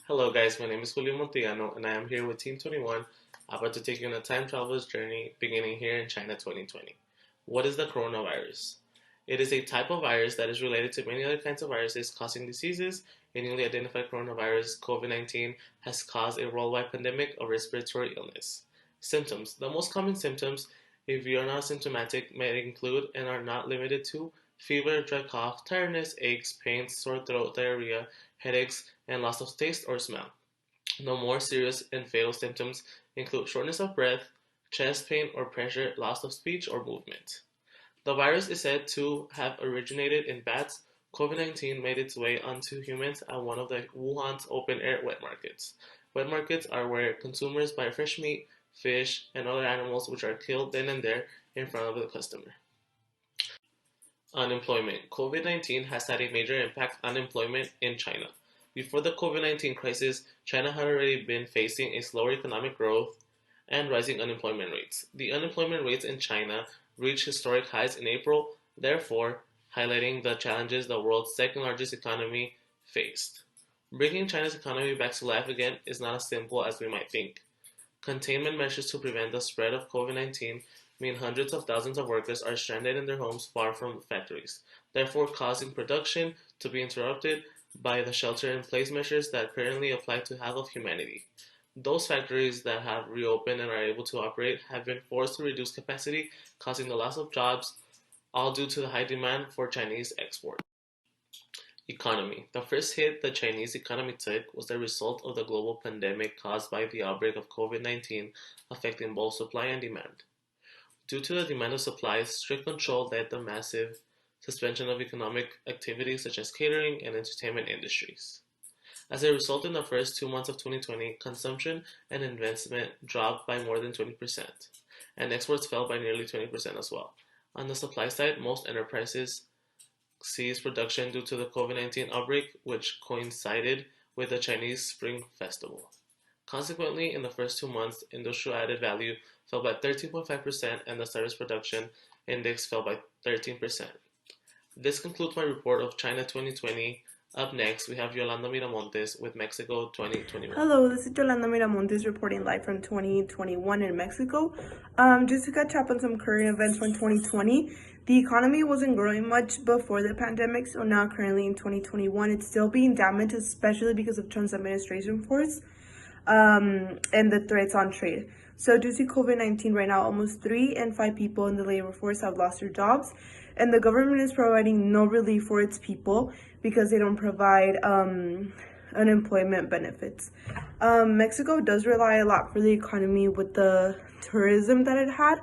Hello guys, my name is Julio Montellano and I am here with Team 21 about to take you on a time traveler's journey beginning here in China 2020. What is the coronavirus? It is a type of virus that is related to many other kinds of viruses causing diseases. A newly identified coronavirus, COVID-19, has caused a worldwide pandemic of respiratory illness. Symptoms. The most common symptoms, if you are not symptomatic, may include and are not limited to fever, dry cough, tiredness, aches, pains, sore throat, diarrhea, headaches, and loss of taste or smell. The more serious and fatal symptoms include shortness of breath, chest pain or pressure, loss of speech or movement. The virus is said to have originated in bats. COVID-19 made its way onto humans at one of the Wuhan's open-air wet markets. Wet markets are where consumers buy fresh meat, fish, and other animals which are killed then and there in front of the customer. Unemployment. COVID-19 has had a major impact on employment in China. Before the COVID-19 crisis, China had already been facing a slower economic growth and rising unemployment rates. The unemployment rates in China reached historic highs in April, therefore highlighting the challenges the world's second largest economy faced. Bringing China's economy back to life again is not as simple as we might think. Containment measures to prevent the spread of COVID-19 mean hundreds of thousands of workers are stranded in their homes far from factories, therefore causing production to be interrupted by the shelter-in-place measures that currently apply to half of humanity. Those factories that have reopened and are able to operate have been forced to reduce capacity, causing the loss of jobs, all due to the high demand for Chinese exports. Economy. The first hit the Chinese economy took was the result of the global pandemic caused by the outbreak of COVID-19, affecting both supply and demand. Due to the demand of supplies, strict control led to massive suspension of economic activities such as catering and entertainment industries. As a result, in the first 2 months of 2020, consumption and investment dropped by more than 20%, and exports fell by nearly 20% as well. On the supply side, most enterprises ceased production due to the COVID-19 outbreak, which coincided with the Chinese Spring Festival. Consequently, in the first 2 months, industrial added value fell by 13.5% and the service production index fell by 13%. This concludes my report of China 2020. Up next, we have Yolanda Miramontes with Mexico 2021. Hello, this is Yolanda Miramontes reporting live from 2021 in Mexico. Just to catch up on some current events from 2020, the economy wasn't growing much before the pandemic, so now currently in 2021, it's still being damaged, especially because of Trump's administration force and the threats on trade. So due to COVID-19 right now, almost 3 in 5 people in the labor force have lost their jobs, and the government is providing no relief for its people because they don't provide unemployment benefits. Mexico does rely a lot for the economy with the tourism that it had.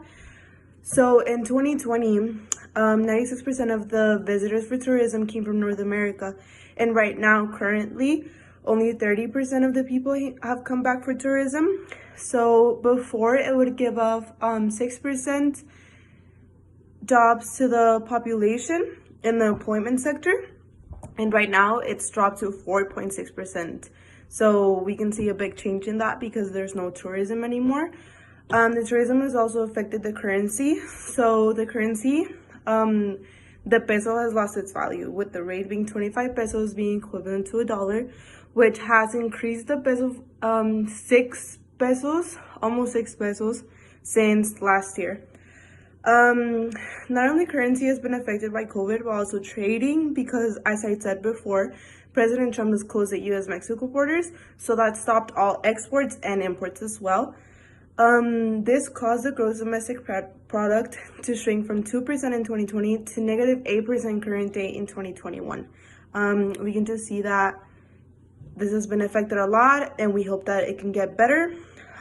So in 2020, 96% of the visitors for tourism came from North America. And right now, currently, only 30% of the people have come back for tourism. So before, it would give off 6% jobs to the population in the employment sector. And right now, it's dropped to 4.6%. So we can see a big change in that because there's no tourism anymore. The tourism has also affected the currency. So the currency, the peso has lost its value, with the rate being 25 pesos being equivalent to $1, which has increased the peso 6 pesos, almost 6 pesos since last year. Not only currency has been affected by COVID, but also trading, because as I said before, President Trump has closed the U.S.-Mexico borders, so that stopped all exports and imports as well. This caused the gross domestic product to shrink from 2% in 2020 to negative 8% current day in 2021. We can just see that this has been affected a lot, and we hope that it can get better.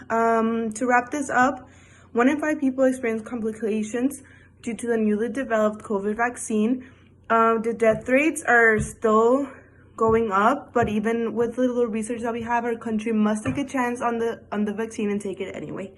To wrap this up, 1 in 5 people experience complications due to the newly developed COVID vaccine. The death rates are still going up, but even with the little research that we have, our country must take a chance on the vaccine and take it anyway.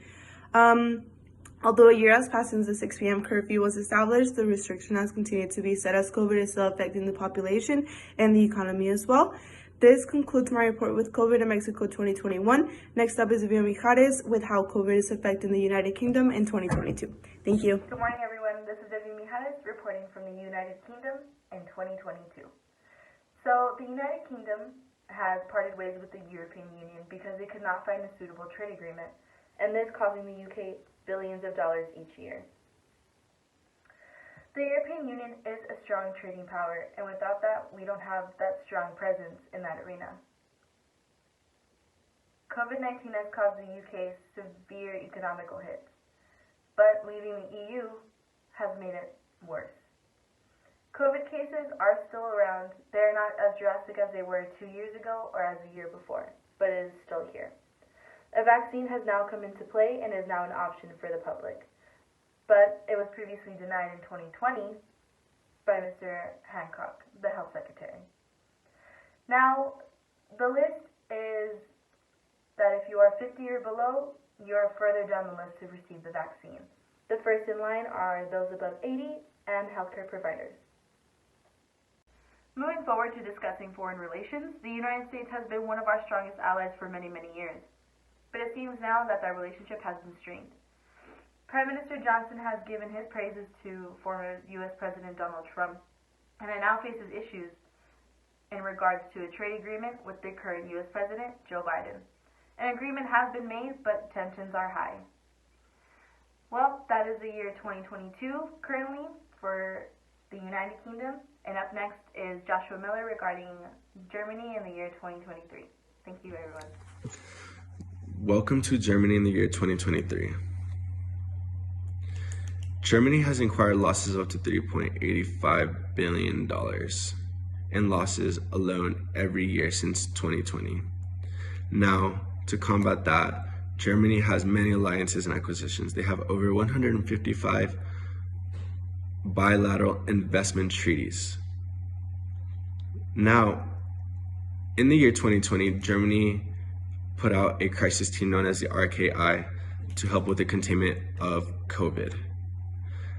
Although a year has passed since the 6 p.m. curfew was established, the restriction has continued to be set as COVID is still affecting the population and the economy as well. This concludes my report with COVID in Mexico 2021. Next up is Vivian Mijares with how COVID is affecting the United Kingdom in 2022. Thank you. Good morning, everyone. This is Vivian Mijares reporting from the United Kingdom in 2022. So the United Kingdom has parted ways with the European Union because it could not find a suitable trade agreement, and this costing the UK billions of dollars each year. The European Union is a strong trading power, and without that, we don't have that strong presence in that arena. COVID-19 has caused the UK severe economical hits, but leaving the EU has made it worse. COVID cases are still around. They are not as drastic as they were 2 years ago or as the year before, but it is still here. A vaccine has now come into play and is now an option for the public, but it was previously denied in 2020 by Mr. Hancock, the health secretary. Now, the list is that if you are 50 or below, you are further down the list to receive the vaccine. The first in line are those above 80 and healthcare providers. Moving forward to discussing foreign relations, the United States has been one of our strongest allies for many, many years. But it seems now that that relationship has been strained. Prime Minister Johnson has given his praises to former U.S. President Donald Trump, and it now faces issues in regards to a trade agreement with the current U.S. President, Joe Biden. An agreement has been made, but tensions are high. Well, that is the year 2022 currently for the United Kingdom. And up next is Joshua Miller regarding Germany in the year 2023. Thank you, everyone. Welcome to Germany in the year 2023. Germany has incurred losses of up to $3.85 billion in losses alone every year since 2020. Now, to combat that, Germany has many alliances and acquisitions. They have over 155 bilateral investment treaties. Now, in the year 2020, Germany put out a crisis team known as the RKI to help with the containment of COVID.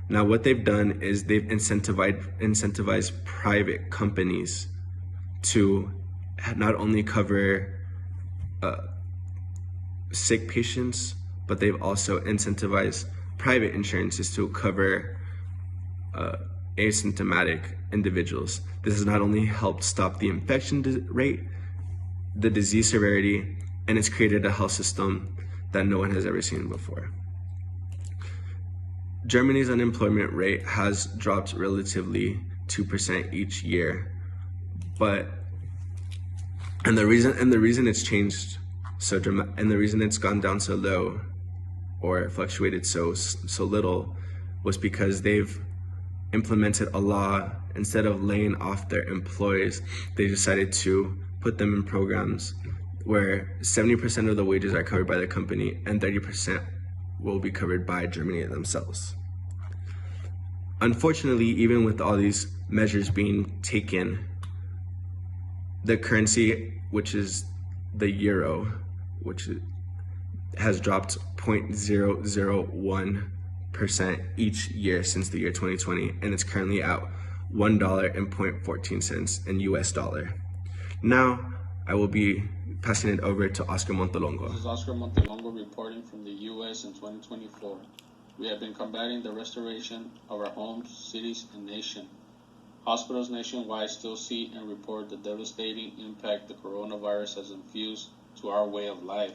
Now, what they've done is they've incentivized private companies to not only cover sick patients, but they've also incentivized private insurances to cover asymptomatic individuals. This has not only helped stop the infection rate, the disease severity, and it's created a health system that no one has ever seen before. Germany's unemployment rate has dropped relatively 2% each year, and the reason it's changed so dramatic, and the reason it's gone down so low or fluctuated so little was because they've implemented a law. Instead of laying off their employees, they decided to put them in programs where 70% of the wages are covered by the company and 30% will be covered by Germany themselves. Unfortunately, even with all these measures being taken, the currency, which is the euro, which has dropped 0.001% each year since the year 2020, and it's currently at $1.14 in US dollar. Now, I will be passing it over to Oscar Montelongo. This is Oscar Montelongo reporting from the U.S. in 2024. We have been combating the restoration of our homes, cities, and nation. Hospitals nationwide still see and report the devastating impact the coronavirus has infused to our way of life.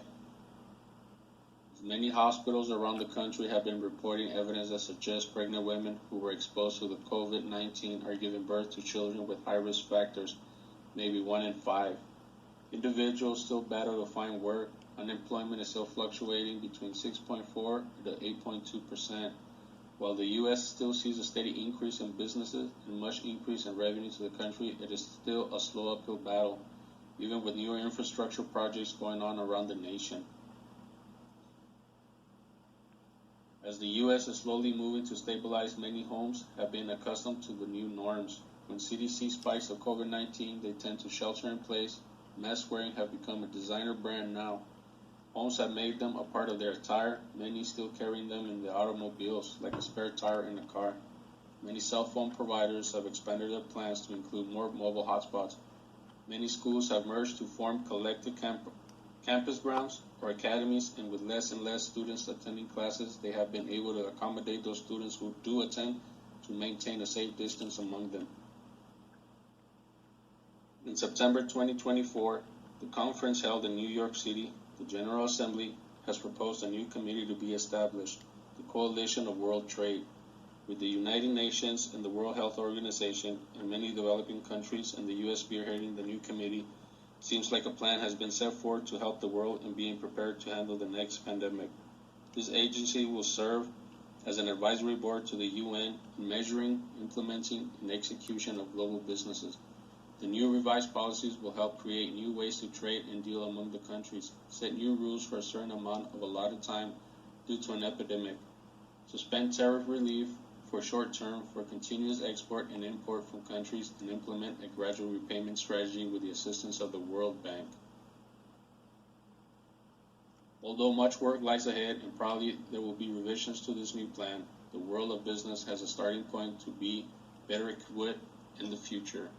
Many hospitals around the country have been reporting evidence that suggests pregnant women who were exposed to the COVID-19 are giving birth to children with high-risk factors, maybe 1 in 5. Individuals still battle to find work. Unemployment is still fluctuating between 6.4 to 8.2%. While the U.S. still sees a steady increase in businesses and much increase in revenue to the country, it is still a slow uphill battle, even with newer infrastructure projects going on around the nation. As the U.S. is slowly moving to stabilize, many homes have been accustomed to the new norms. When CDC spikes of COVID-19, they tend to shelter in place. Mask wearing have become a designer brand now. Homes have made them a part of their attire, many still carrying them in their automobiles like a spare tire in a car. Many cell phone providers have expanded their plans to include more mobile hotspots. Many schools have merged to form collective campus grounds or academies, and with less and less students attending classes, they have been able to accommodate those students who do attend to maintain a safe distance among them. In September 2024, the conference held in New York City, the General Assembly has proposed a new committee to be established, the Coalition of World Trade, with the United Nations and the World Health Organization and many developing countries and the U.S. spearheading the new committee. Seems like a plan has been set forth to help the world in being prepared to handle the next pandemic. This agency will serve as an advisory board to the UN in measuring, implementing, and execution of global businesses. The new revised policies will help create new ways to trade and deal among the countries, set new rules for a certain amount of allotted time due to an epidemic, suspend tariff relief for short term for continuous export and import from countries, and implement a gradual repayment strategy with the assistance of the World Bank. Although much work lies ahead and probably there will be revisions to this new plan, the world of business has a starting point to be better equipped in the future.